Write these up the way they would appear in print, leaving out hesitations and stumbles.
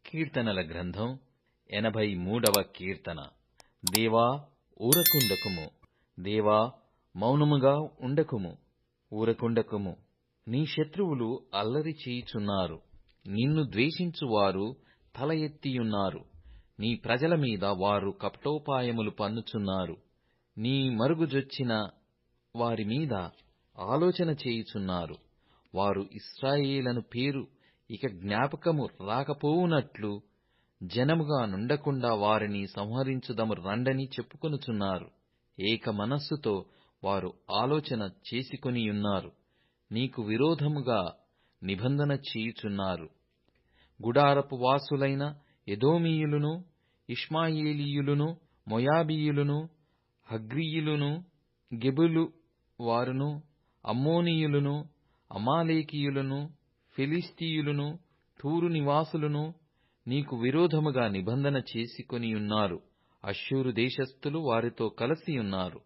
కీర్తనల గ్రంథం 83వ కీర్తన. దేవా, ఊరకుండకుము. దేవా, మౌనముగా ఉండకుము. ఊరకుండకుము. నీ శత్రువులు అల్లరి చేయుచున్నారు. నిన్ను ద్వేషించువారు తల ఎత్తియున్నారు. నీ ప్రజల మీద వారు కపటోపాయములు పన్నుచున్నారు. నీ మరుగుజొచ్చిన వారి మీద ఆలోచన చేయుచున్నారు. వారు ఇశ్రాయేలను పేరు ఇక జ్ఞాపకము రాకపోవునట్లు జనముగా నుండకుండా వారిని సంహరించుదము రండని చెప్పుకొనుచున్నారు. ఏక మనస్సుతో వారు ఆలోచన చేసుకొనియున్నారు. నీకు విరోధముగా నిబంధన చేయుచున్నారు. గుడారపు వాసులైన ఎదోమీయులను, ఇష్మాయేలీయులను, మోయాబీయులను, హగ్రీయులను, గెబులు వారును, అమ్మోనీయులను, అమాలేకీయులను, ఫిలిష్తీయులను, తూరు నివాసులను నీకు విరోధముగా నిబంధన చేసుకొనియున్నారు. అష్షూరు దేశస్థులు వారితో కలసియున్నారు.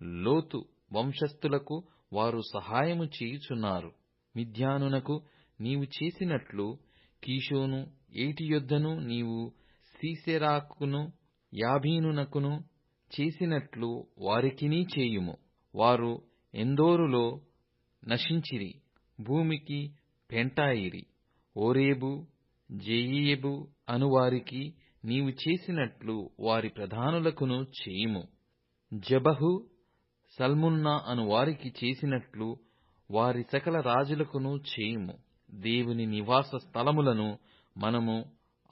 లోతు వంశస్థులకు వారు సహాయము చేయుచున్నారు. మిద్యానునకు నీవు చేసినట్లు కీషోను ఏటి యొద్దను నీవు సీసెరాకును యాబీనునకును చేసినట్లు వారికినీ చేయుము. వారు ఎందోరులో నశించిరి, భూమికి పెంటాయిరి. ఓరేబు, జెయేబు అనువారికి నీవు చేసినట్లు వారి ప్రధానులకును చేయుము. జెబహు, సల్మున్నా అనువారికి చేసినట్లు వారి సకల రాజులకును చేయుము. దేవుని నివాస స్థలములను మనము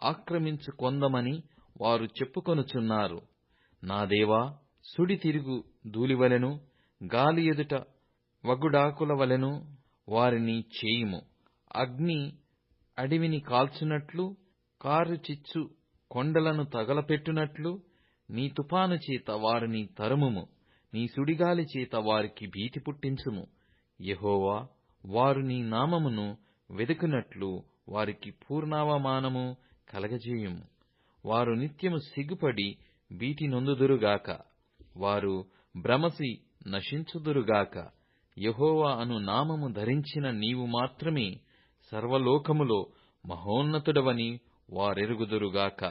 ఆక్రమించుకొందమని వారు చెప్పుకొనుచున్నారు. నా దేవా, సుడి తిరుగు ధూళివలెను, గాలి ఎదుట వగుడాకుల వలెను వారిని చేయుము. అగ్ని అడవిని కాల్చునట్లు, కారుచిచ్చు కొండలను తగలపెట్టునట్లు నీ తుఫాను చేత వారిని తరుముము. నీ సుడిగాలి చేత వారికి భీతి పుట్టించుము. యెహోవా, వారు నీ నామమును వెదకునట్లు వారికి పూర్ణావమానము కలగజేయుము. వారు నిత్యము సిగ్గుపడి భీతి నొందుదురుగాక. వారు భ్రమసి నశించుదురుగాక. యెహోవా అను నామము ధరించిన నీవు మాత్రమే సర్వలోకములో మహోన్నతుడవని వారెరుగుదురుగాక.